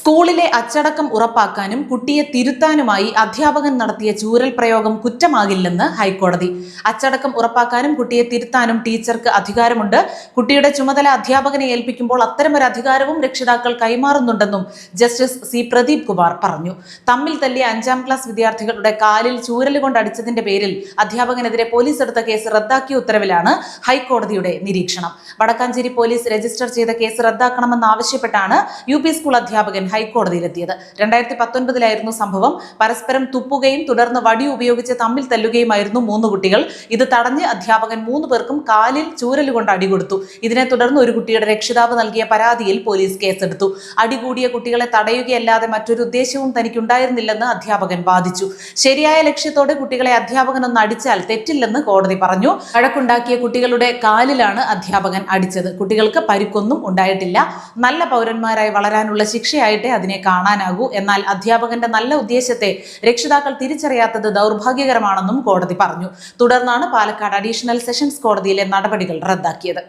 സ്കൂളിലെ അച്ചടക്കം ഉറപ്പാക്കാനും കുട്ടിയെ തിരുത്താനുമായി അധ്യാപകൻ നടത്തിയ ചൂരൽ പ്രയോഗം കുറ്റമാകില്ലെന്ന് ഹൈക്കോടതി. അച്ചടക്കം ഉറപ്പാക്കാനും കുട്ടിയെ തിരുത്താനും ടീച്ചർക്ക് അധികാരമുണ്ട്. കുട്ടിയുടെ ചുമതല അധ്യാപകനെ ഏൽപ്പിക്കുമ്പോൾ അത്തരമൊരു അധികാരവും രക്ഷിതാക്കൾ കൈമാറുന്നുണ്ടെന്നും ജസ്റ്റിസ് സി പ്രദീപ് കുമാർ പറഞ്ഞു. തമ്മിൽ തല്ലിയ 5ാം ക്ലാസ് വിദ്യാർത്ഥികളുടെ കാലിൽ ചൂരലുകൊണ്ട് അടിച്ചതിന്റെ പേരിൽ അധ്യാപകനെതിരെ പോലീസ് എടുത്ത കേസ് റദ്ദാക്കിയ ഉത്തരവിലാണ് ഹൈക്കോടതിയുടെ നിരീക്ഷണം. വടക്കാഞ്ചേരി പോലീസ് രജിസ്റ്റർ ചെയ്ത കേസ് റദ്ദാക്കണമെന്നാവശ്യപ്പെട്ടാണ് UP സ്കൂൾ അധ്യാപകൻ ഹൈക്കോടതിയിലെത്തിയത്. 2019 സംഭവം. പരസ്പരം തുപ്പുകയും തുടർന്ന് വടി ഉപയോഗിച്ച് തമ്മിൽ തല്ലുകയുമായിരുന്നു 3 കുട്ടികൾ. ഇത് തടഞ്ഞ് അധ്യാപകൻ 3 പേർക്കും കാലിൽ ചൂരലുകൊണ്ട് അടികൊടുത്തു. ഇതിനെ തുടർന്ന് ഒരു കുട്ടിയുടെ രക്ഷിതാവ് നൽകിയ പരാതിയിൽ പോലീസ് കേസെടുത്തു. അടികൂടിയ കുട്ടികളെ തടയുകയല്ലാതെ മറ്റൊരു ഉദ്ദേശവും തനിക്കുണ്ടായിരുന്നില്ലെന്ന് അധ്യാപകൻ വാദിച്ചു. ശരിയായ ലക്ഷ്യത്തോടെ കുട്ടികളെ അധ്യാപകൻ ഒന്ന് അടിച്ചാൽ തെറ്റില്ലെന്ന് കോടതി പറഞ്ഞു. വഴക്കുണ്ടാക്കിയ കുട്ടികളുടെ കാലിലാണ് അധ്യാപകൻ അടിച്ചത്. കുട്ടികൾക്ക് പരിക്കൊന്നും ഉണ്ടായിട്ടില്ല. നല്ല പൗരന്മാരായി വളരാനുള്ള ശിക്ഷയായിട്ടേ അതിനെ കാണാനാകൂ. എന്നാൽ അധ്യാപകന്റെ നല്ല ഉദ്ദേശത്തെ രക്ഷിതാക്കൾ തിരിച്ചറിയാത്തത് ദൗർഭാഗ്യകരമാണെന്നും കോടതി പറഞ്ഞു. തുടർന്നാണ് പാലക്കാട് അഡീഷണൽ സെഷൻസ് കോടതിയിലെ നടപടികൾ റദ്ദാക്കിയത്.